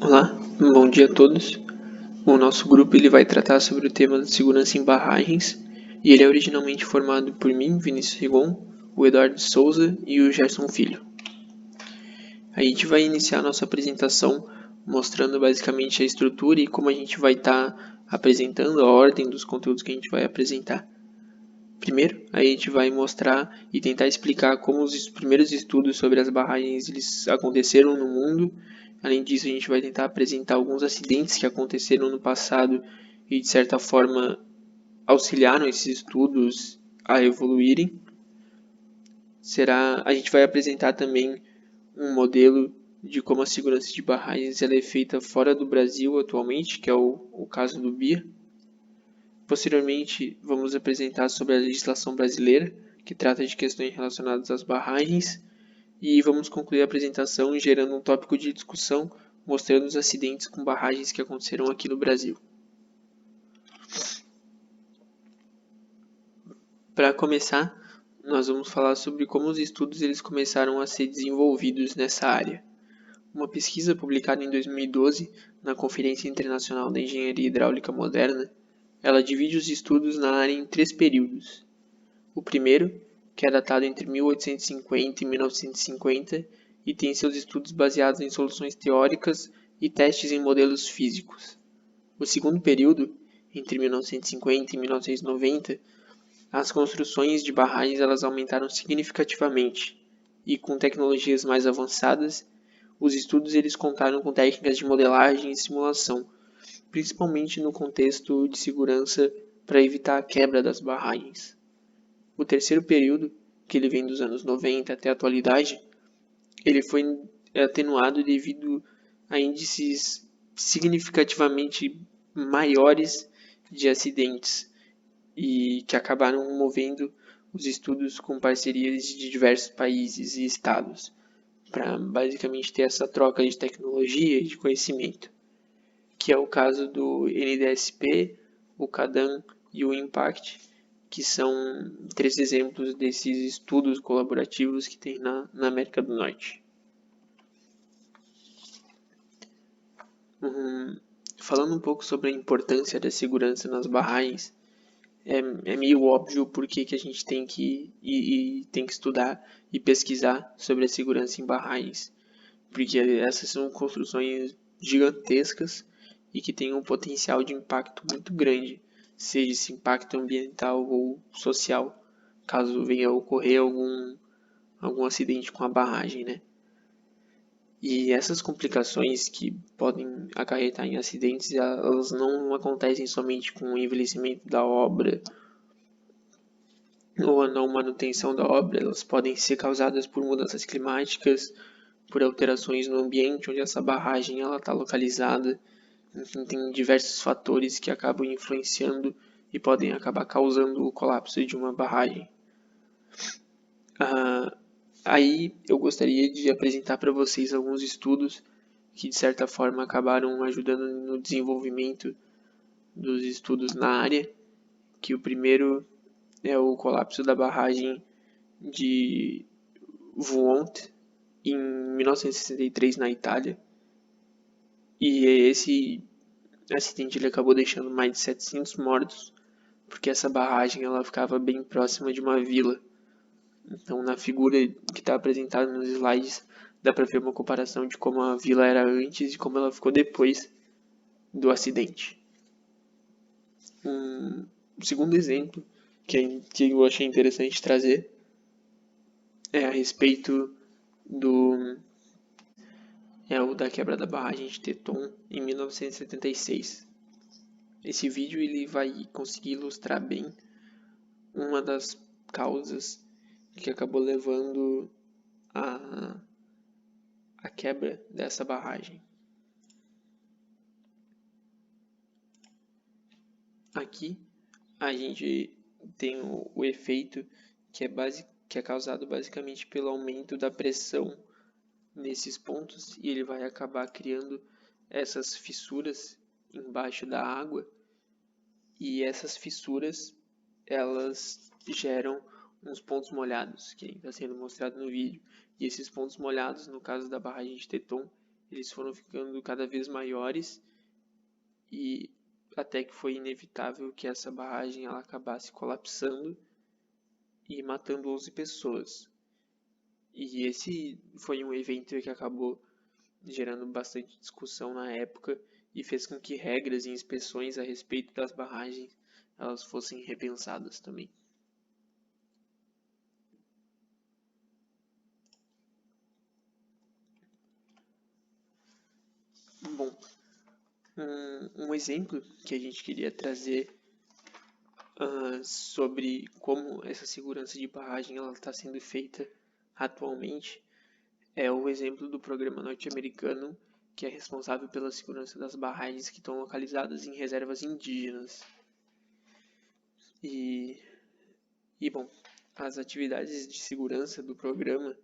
Olá, bom dia a todos. O nosso grupo ele vai tratar sobre o tema da segurança em barragens e ele é originalmente formado por mim, Vinícius Rigon, o Eduardo Souza e o Gerson Filho. A gente vai iniciar a nossa apresentação mostrando basicamente a estrutura e como a gente vai estar apresentando a ordem dos conteúdos que a gente vai apresentar. Primeiro, a gente vai mostrar e tentar explicar como os primeiros estudos sobre as barragens eles aconteceram no mundo. Além disso, a gente vai tentar apresentar alguns acidentes que aconteceram no passado e, de certa forma, auxiliaram esses estudos a evoluírem. A gente vai apresentar também um modelo de como a segurança de barragens ela é feita fora do Brasil atualmente, que é o caso do BIA. Posteriormente, vamos apresentar sobre a legislação brasileira, que trata de questões relacionadas às barragens, e vamos concluir a apresentação gerando um tópico de discussão mostrando os acidentes com barragens que aconteceram aqui no Brasil. Para começar, nós vamos falar sobre como os estudos eles começaram a ser desenvolvidos nessa área. Uma pesquisa publicada em 2012 na Conferência Internacional da Engenharia Hidráulica Moderna, ela divide os estudos na área em 3 períodos. O primeiro, que é datado entre 1850 e 1950 e tem seus estudos baseados em soluções teóricas e testes em modelos físicos. O segundo período, entre 1950 e 1990, as construções de barragens elas aumentaram significativamente e com tecnologias mais avançadas, os estudos eles contaram com técnicas de modelagem e simulação, principalmente no contexto de segurança para evitar a quebra das barragens. O terceiro período, que ele vem dos anos 90 até a atualidade, ele foi atenuado devido a índices significativamente maiores de acidentes e que acabaram movendo os estudos com parcerias de diversos países e estados para basicamente ter essa troca de tecnologia e de conhecimento, que é o caso do NDSP, o CADAM e o IMPACT, que são 3 exemplos desses estudos colaborativos que tem na América do Norte. Falando um pouco sobre a importância da segurança nas barragens, é meio óbvio porque que a gente tem que estudar e pesquisar sobre a segurança em barragens, porque essas são construções gigantescas e que têm um potencial de impacto muito grande, seja esse impacto ambiental ou social, caso venha a ocorrer algum acidente com a barragem, né? E essas complicações que podem acarretar em acidentes, elas não acontecem somente com o envelhecimento da obra ou a não manutenção da obra, elas podem ser causadas por mudanças climáticas, por alterações no ambiente onde essa barragem está localizada. Enfim, tem diversos fatores que acabam influenciando e podem acabar causando o colapso de uma barragem. Aí eu gostaria de apresentar para vocês alguns estudos que de certa forma acabaram ajudando no desenvolvimento dos estudos na área, que o primeiro é o colapso da barragem de Vuont em 1963 na Itália. E esse acidente ele acabou deixando mais de 700 mortos, porque essa barragem ela ficava bem próxima de uma vila. Então, na figura que está apresentada nos slides, dá para ver uma comparação de como a vila era antes e como ela ficou depois do acidente. Um segundo exemplo que eu achei interessante trazer é a respeito o da quebra da barragem de Teton em 1976. Esse vídeo ele vai conseguir ilustrar bem uma das causas que acabou levando a quebra dessa barragem. Aqui a gente tem o efeito que é causado basicamente pelo aumento da pressão nesses pontos e ele vai acabar criando essas fissuras embaixo da água e essas fissuras elas geram uns pontos molhados que está sendo mostrado no vídeo e esses pontos molhados no caso da barragem de Teton eles foram ficando cada vez maiores e até que foi inevitável que essa barragem ela acabasse colapsando e matando 11 pessoas. E esse foi um evento que acabou gerando bastante discussão na época e fez com que regras e inspeções a respeito das barragens elas fossem repensadas também. Bom, um exemplo que a gente queria trazer sobre como essa segurança de barragem está sendo feita atualmente é o exemplo do programa norte-americano que é responsável pela segurança das barragens que estão localizadas em reservas indígenas. Bom, as atividades de segurança do programa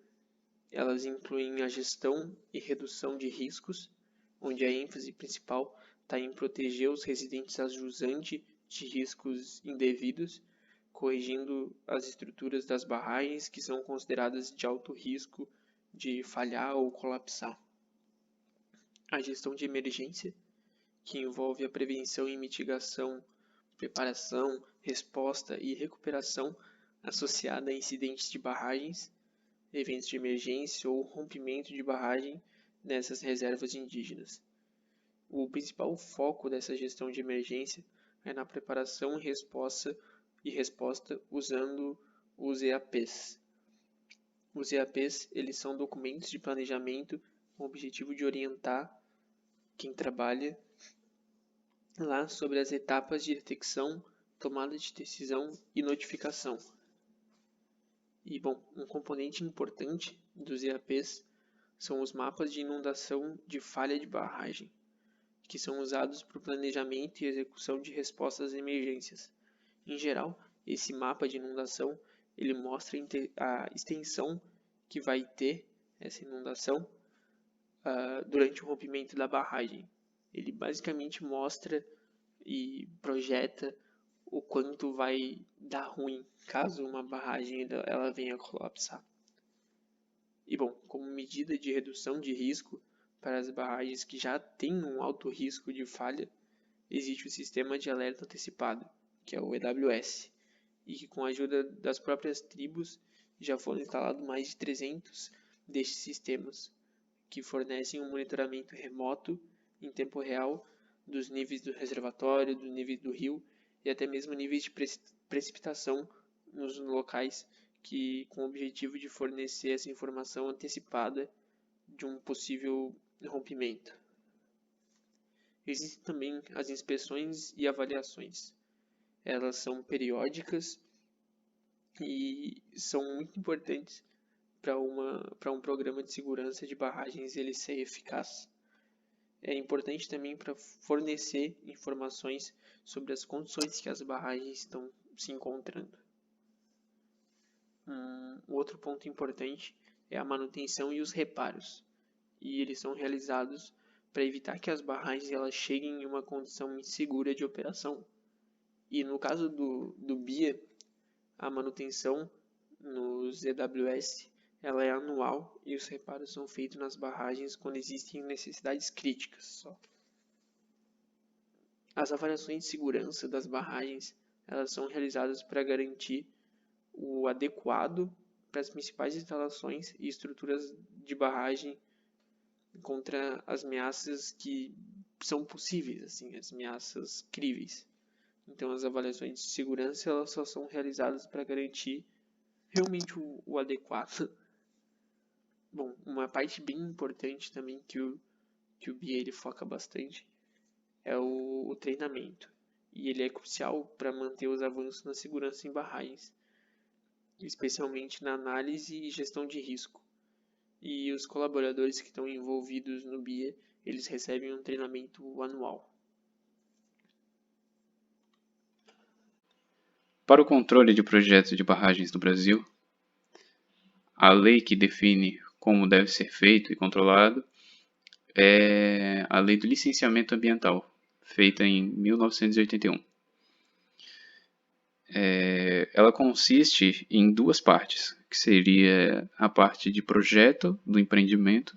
elas incluem a gestão e redução de riscos, onde a ênfase principal está em proteger os residentes a jusante de riscos indevidos, corrigindo as estruturas das barragens que são consideradas de alto risco de falhar ou colapsar. A gestão de emergência, que envolve a prevenção e mitigação, preparação, resposta e recuperação associada a incidentes de barragens, eventos de emergência ou rompimento de barragem nessas reservas indígenas. O principal foco dessa gestão de emergência é na preparação e resposta usando os EAPs. Os EAPs eles são documentos de planejamento com o objetivo de orientar quem trabalha lá sobre as etapas de detecção, tomada de decisão e notificação. E, bom, um componente importante dos EAPs são os mapas de inundação de falha de barragem, que são usados para o planejamento e execução de respostas às emergências. Em geral, esse mapa de inundação ele mostra a extensão que vai ter essa inundação durante o rompimento da barragem. Ele basicamente mostra e projeta o quanto vai dar ruim caso uma barragem ela venha a colapsar. E bom, como medida de redução de risco para as barragens que já têm um alto risco de falha, existe o Sistema de Alerta Antecipado, que é o EWS, e que com a ajuda das próprias tribos já foram instalados mais de 300 destes sistemas, que fornecem um monitoramento remoto em tempo real dos níveis do reservatório, dos níveis do rio e até mesmo níveis de precipitação nos locais com o objetivo de fornecer essa informação antecipada de um possível rompimento. Existem também as inspeções e avaliações. Elas são periódicas e são muito importantes para um programa de segurança de barragens ele ser eficaz. É importante também para fornecer informações sobre as condições que as barragens estão se encontrando. Um outro ponto importante é a manutenção e os reparos, e eles são realizados para evitar que as barragens elas cheguem em uma condição insegura de operação. E no caso do BIA, a manutenção nos EWS ela é anual e os reparos são feitos nas barragens quando existem necessidades críticas só. As avaliações de segurança das barragens elas são realizadas para garantir o adequado para as principais instalações e estruturas de barragem contra as ameaças que são possíveis, assim, as ameaças críveis. Então, as avaliações de segurança elas só são realizadas para garantir realmente o adequado. Bom, uma parte bem importante também que o BIA ele foca bastante é o treinamento. E ele é crucial para manter os avanços na segurança em barragens, especialmente na análise e gestão de risco. E os colaboradores que estão envolvidos no BIA, eles recebem um treinamento anual. Para o controle de projetos de barragens no Brasil, a lei que define como deve ser feito e controlado é a Lei do Licenciamento Ambiental, feita em 1981. Ela consiste em duas partes, que seria a parte de projeto do empreendimento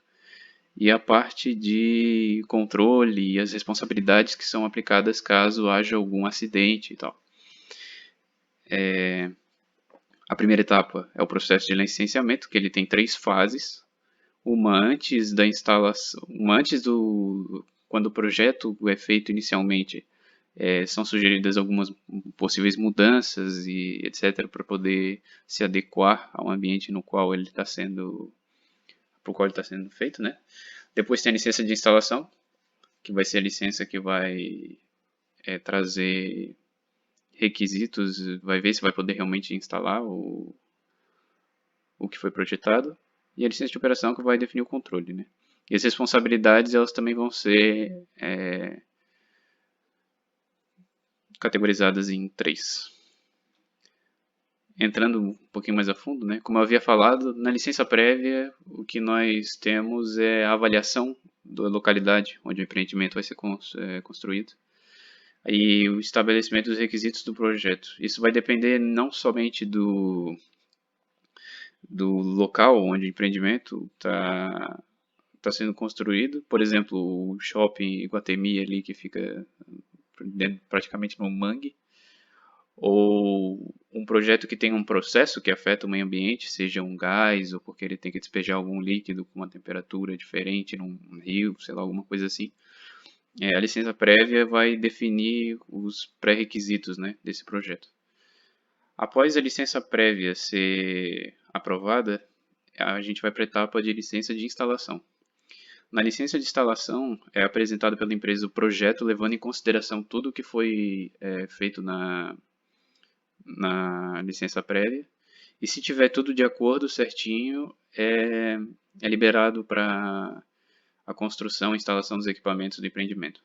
e a parte de controle e as responsabilidades que são aplicadas caso haja algum acidente e tal. A primeira etapa é o processo de licenciamento, que ele tem 3 fases. Uma antes da instalação, uma antes do quando o projeto é feito inicialmente, são sugeridas algumas possíveis mudanças e etc para poder se adequar ao ambiente no qual ele está sendo, para o qual ele está sendo feito, né? Depois tem a licença de instalação, que vai ser a licença que vai trazer requisitos, vai ver se vai poder realmente instalar o que foi projetado, e a licença de operação que vai definir o controle, né? E as responsabilidades elas também vão ser categorizadas em 3. Entrando um pouquinho mais a fundo, né? Como eu havia falado, na licença prévia o que nós temos é a avaliação da localidade onde o empreendimento vai ser construído e o estabelecimento dos requisitos do projeto. Isso vai depender não somente do local onde o empreendimento está sendo construído. Por exemplo, o shopping Iguatemi ali que fica praticamente no mangue, ou um projeto que tem um processo que afeta o meio ambiente, seja um gás ou porque ele tem que despejar algum líquido com uma temperatura diferente num rio, sei lá, alguma coisa assim. A licença prévia vai definir os pré-requisitos, né, desse projeto. Após a licença prévia ser aprovada, a gente vai para a etapa de licença de instalação. Na licença de instalação é apresentado pela empresa o projeto levando em consideração tudo o que foi feito na licença prévia. E se tiver tudo de acordo certinho, é liberado para a construção e instalação dos equipamentos do empreendimento.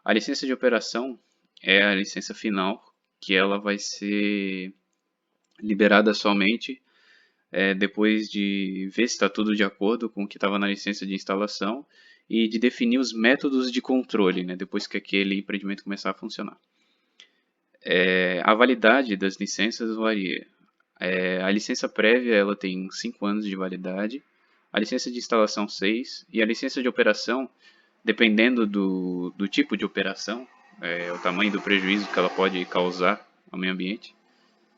A licença de operação é a licença final, que ela vai ser liberada somente depois de ver se está tudo de acordo com o que estava na licença de instalação e de definir os métodos de controle, né, depois que aquele empreendimento começar a funcionar. A validade das licenças varia. A licença prévia ela tem 5 anos de validade, a licença de instalação 6 e a licença de operação, dependendo do tipo de operação, o tamanho do prejuízo que ela pode causar ao meio ambiente,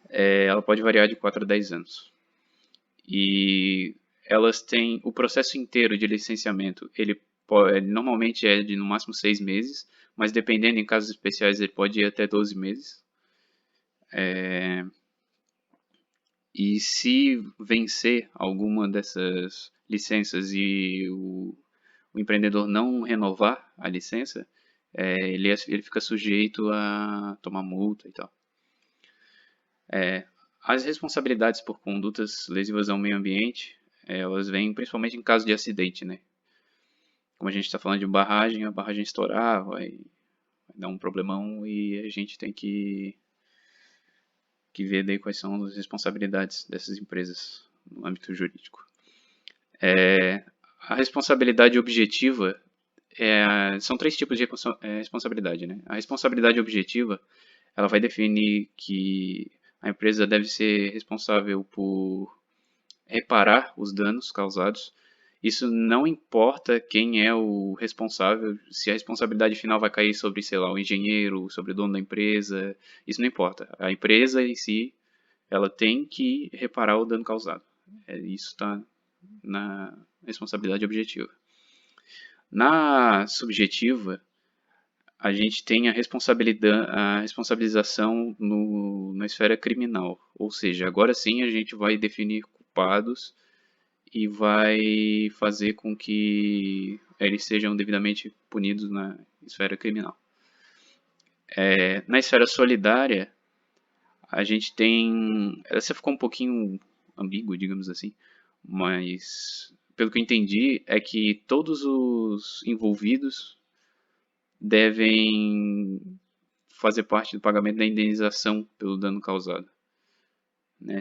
ela pode variar de 4 a 10 anos. E elas têm o processo inteiro de licenciamento, ele normalmente é de no máximo 6 meses, mas dependendo em casos especiais ele pode ir até 12 meses. E se vencer alguma dessas licenças e o empreendedor não renovar a licença, ele fica sujeito a tomar multa e tal. As responsabilidades por condutas lesivas ao meio ambiente, elas vêm principalmente em caso de acidente, né? Como a gente está falando de barragem, a barragem estourar, vai dar um problemão e a gente tem que ver daí quais são as responsabilidades dessas empresas no âmbito jurídico. A responsabilidade objetiva, são 3 tipos de responsabilidade, né? A responsabilidade objetiva, ela vai definir que a empresa deve ser responsável por reparar os danos causados. Isso não importa quem é o responsável, se a responsabilidade final vai cair sobre, sei lá, o engenheiro, sobre o dono da empresa, isso não importa. A empresa em si, ela tem que reparar o dano causado. Isso está na responsabilidade objetiva. Na subjetiva, a gente tem a responsabilização na esfera criminal. Ou seja, agora sim a gente vai definir culpados e vai fazer com que eles sejam devidamente punidos na esfera criminal. Na esfera solidária, a gente tem... Essa ficou um pouquinho ambígua, digamos assim, mas pelo que eu entendi é que todos os envolvidos devem fazer parte do pagamento da indenização pelo dano causado.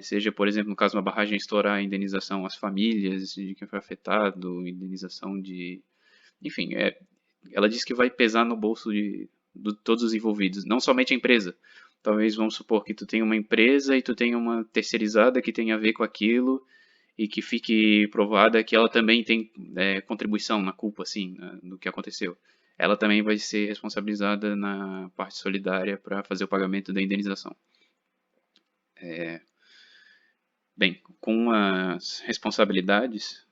Seja, por exemplo, no caso de uma barragem estourar, a indenização às famílias de quem foi afetado, indenização de... Enfim, ela diz que vai pesar no bolso de todos os envolvidos, não somente a empresa. Talvez vamos supor que tu tenha uma empresa e tu tenha uma terceirizada que tenha a ver com aquilo e que fique provada que ela também tem contribuição na culpa, assim, do que aconteceu. Ela também vai ser responsabilizada na parte solidária para fazer o pagamento da indenização. Bem, com as responsabilidades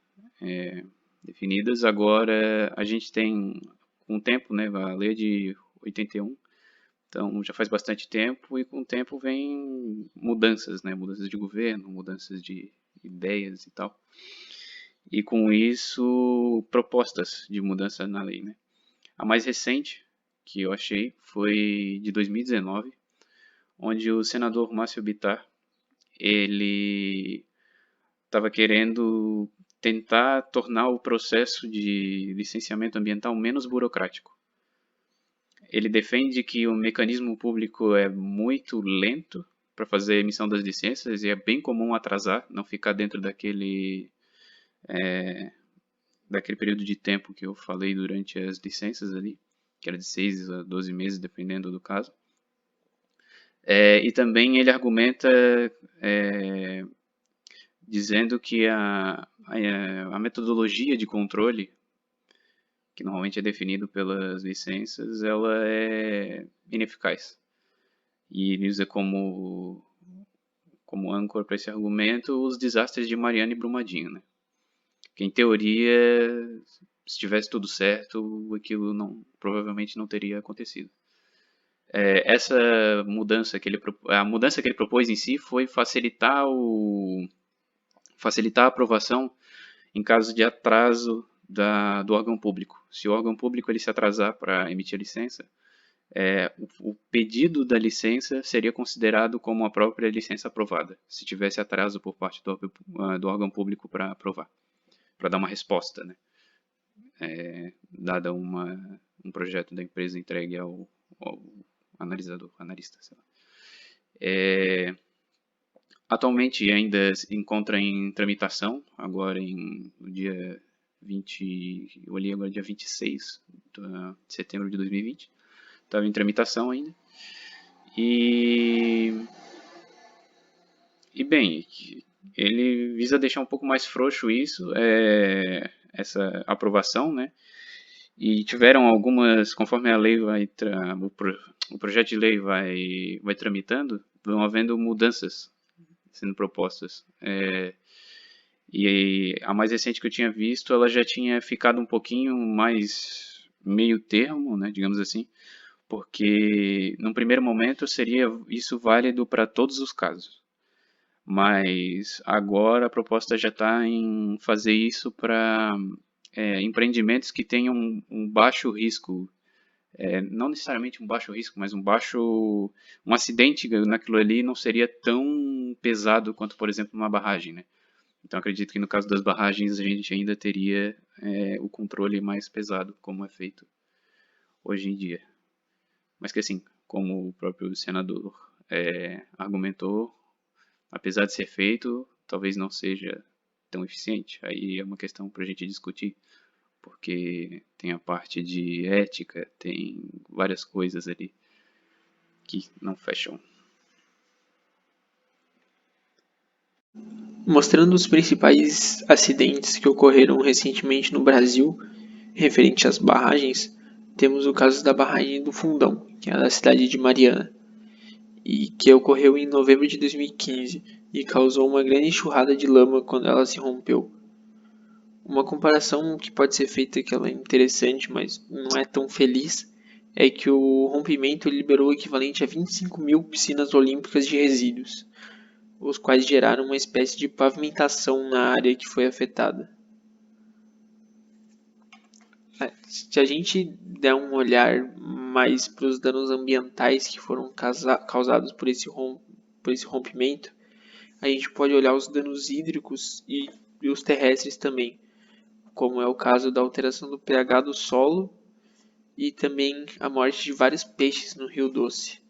definidas, agora a gente tem com o tempo, né, a lei de 81, então já faz bastante tempo e com o tempo vem mudanças, né, mudanças de governo, mudanças de ideias e tal. E com isso, propostas de mudança na lei, né. A mais recente que eu achei foi de 2019, onde o senador Márcio Bittar, ele estava querendo tentar tornar o processo de licenciamento ambiental menos burocrático. Ele defende que o mecanismo público é muito lento para fazer a emissão das licenças e é bem comum atrasar, não ficar dentro daquele período de tempo que eu falei durante as licenças ali, que era de 6 a 12 meses, dependendo do caso. E também ele argumenta dizendo que a metodologia de controle, que normalmente é definido pelas licenças, ela é ineficaz. E ele usa como âncora para esse argumento os desastres de Mariana e Brumadinho, né? Que em teoria, se tivesse tudo certo, aquilo provavelmente não teria acontecido. Essa mudança a mudança que ele propôs em si foi facilitar a aprovação em caso de atraso do órgão público. Se o órgão público ele se atrasar para emitir a licença, o pedido da licença seria considerado como a própria licença aprovada, se tivesse atraso por parte do órgão público para aprovar, para dar uma resposta, né? Dada um projeto da empresa entregue ao analista, sei lá. Atualmente ainda se encontra em tramitação, agora no dia 20, eu olhei agora dia 26 de setembro de 2020, estava em tramitação ainda. E bem, ele visa deixar um pouco mais frouxo isso, essa aprovação, né? E tiveram algumas, conforme a lei o projeto de lei vai tramitando, vão havendo mudanças sendo propostas. E a mais recente que eu tinha visto, ela já tinha ficado um pouquinho mais meio termo, né, digamos assim, porque num primeiro momento seria isso válido para todos os casos. Mas agora a proposta já está em fazer isso para empreendimentos que tenham um baixo risco, não necessariamente um baixo risco, mas um acidente naquilo ali não seria tão pesado quanto, por exemplo, uma barragem, né? Então acredito que no caso das barragens a gente ainda teria o controle mais pesado, como é feito hoje em dia. Mas que assim, como o próprio senador argumentou, apesar de ser feito, talvez não seja tão eficiente. Aí é uma questão para a gente discutir, porque tem a parte de ética, tem várias coisas ali que não fecham. Mostrando os principais acidentes que ocorreram recentemente no Brasil, referente às barragens, temos o caso da barragem do Fundão, que é da cidade de Mariana, e que ocorreu em novembro de 2015 e causou uma grande enxurrada de lama quando ela se rompeu. Uma comparação que pode ser feita que ela é interessante, mas não é tão feliz, é que o rompimento liberou o equivalente a 25 mil piscinas olímpicas de resíduos, os quais geraram uma espécie de pavimentação na área que foi afetada. Se a gente der um olhar mais para os danos ambientais que foram causados por esse rompimento, a gente pode olhar os danos hídricos e os terrestres também, como é o caso da alteração do pH do solo e também a morte de vários peixes no Rio Doce,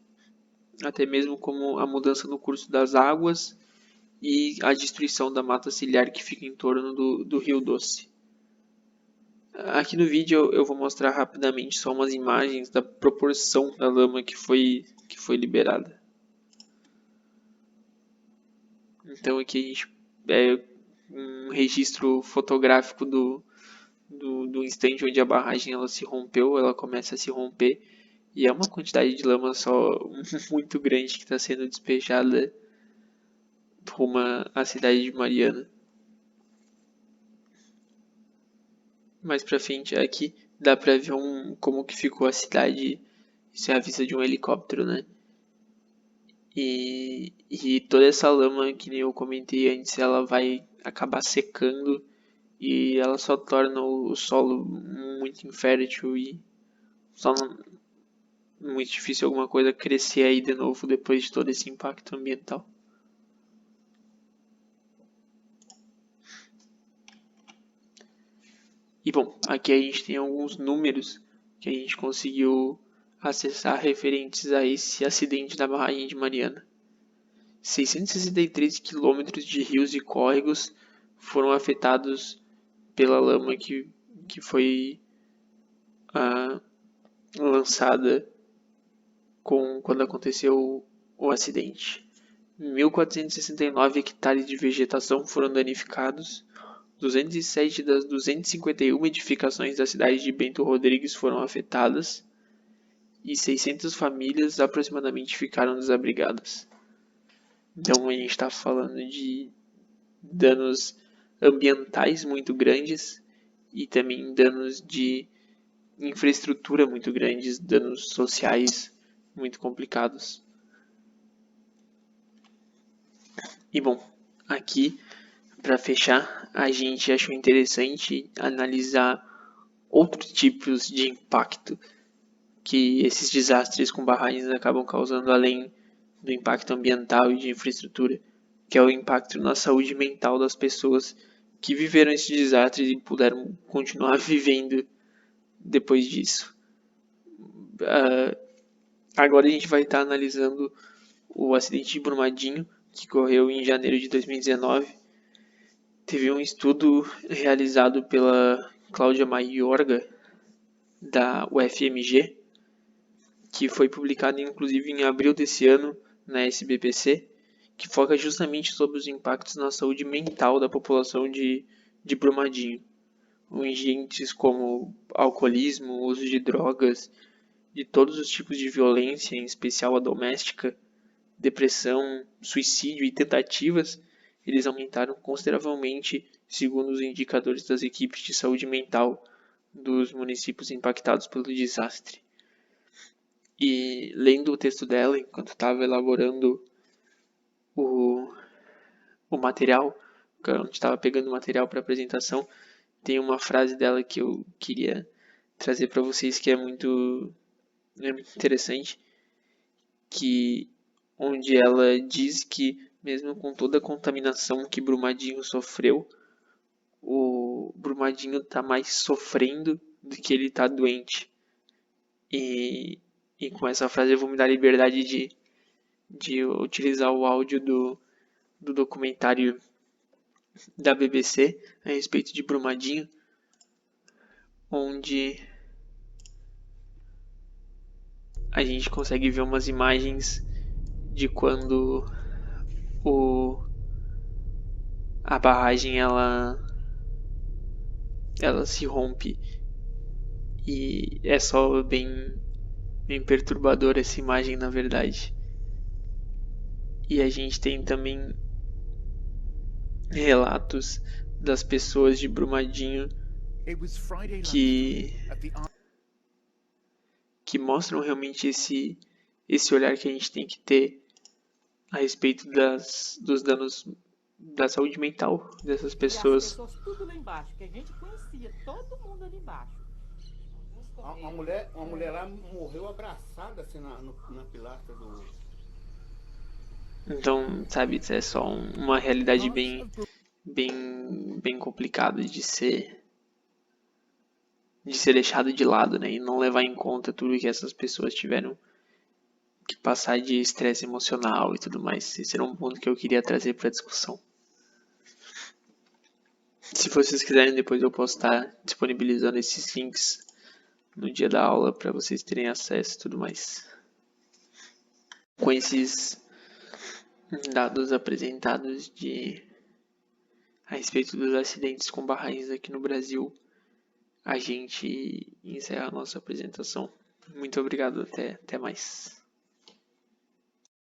até mesmo como a mudança no curso das águas e a destruição da mata ciliar que fica em torno do Rio Doce. Aqui no vídeo eu vou mostrar rapidamente só umas imagens da proporção da lama que foi liberada. Então aqui a gente um registro fotográfico do instante onde a barragem ela se rompeu, ela começa a se romper, e é uma quantidade de lama só muito grande que está sendo despejada rumo à cidade de Mariana. Mais pra frente aqui dá pra ver como que ficou a cidade. Isso é a vista de um helicóptero, né? E toda essa lama, que nem eu comentei antes, ela vai acabar secando e ela só torna o solo muito infértil e só muito difícil alguma coisa crescer aí de novo depois de todo esse impacto ambiental. E bom, aqui a gente tem alguns números que a gente conseguiu acessar referentes a esse acidente da barragem de Mariana. 663 quilômetros de rios e córregos foram afetados pela lama que foi lançada quando aconteceu o acidente. 1.469 hectares de vegetação foram danificados, 207 das 251 edificações da cidade de Bento Rodrigues foram afetadas e 600 famílias aproximadamente ficaram desabrigadas. Então a gente está falando de danos ambientais muito grandes e também danos de infraestrutura muito grandes, danos sociais muito complicados. E bom, aqui para fechar, a gente achou interessante analisar outros tipos de impacto que esses desastres com barragens acabam causando além do impacto ambiental e de infraestrutura, que é o impacto na saúde mental das pessoas que viveram esses desastres e puderam continuar vivendo depois disso. Agora a gente vai estar analisando o acidente de Brumadinho, que ocorreu em janeiro de 2019. Teve um estudo realizado pela Cláudia Maiorga, da UFMG, que foi publicado inclusive em abril desse ano na SBPC, que foca justamente sobre os impactos na saúde mental da população de Brumadinho, índices como alcoolismo, uso de drogas, de todos os tipos de violência, em especial a doméstica, depressão, suicídio e tentativas, eles aumentaram consideravelmente, segundo os indicadores das equipes de saúde mental dos municípios impactados pelo desastre. E lendo o texto dela, enquanto estava elaborando o material, quando estava pegando o material para apresentação, tem uma frase dela que eu queria trazer para vocês que é muito interessante, onde ela diz que mesmo com toda a contaminação que Brumadinho sofreu, o Brumadinho está mais sofrendo do que ele está doente. E com essa frase eu vou me dar a liberdade de utilizar o áudio do documentário da BBC a respeito de Brumadinho, onde a gente consegue ver umas imagens de quando a barragem ela se rompe, e é só bem perturbadora essa imagem, na verdade. E a gente tem também relatos das pessoas de Brumadinho que mostram realmente esse olhar que a gente tem que ter a respeito dos danos da saúde mental dessas pessoas. E as pessoas tudo lá embaixo, que a gente conhecia todo mundo ali embaixo. Uma mulher lá morreu abraçada assim na pilastra do... Então, sabe, é só uma realidade bem complicada de ser deixado de lado, né? E não levar em conta tudo que essas pessoas tiveram que passar de estresse emocional e tudo mais. Esse era um ponto que eu queria trazer para a discussão. Se vocês quiserem, depois eu posso estar disponibilizando esses links no dia da aula para vocês terem acesso e tudo mais. Com esses dados apresentados a respeito dos acidentes com barragens aqui no Brasil, a gente encerra a nossa apresentação. Muito obrigado, até mais.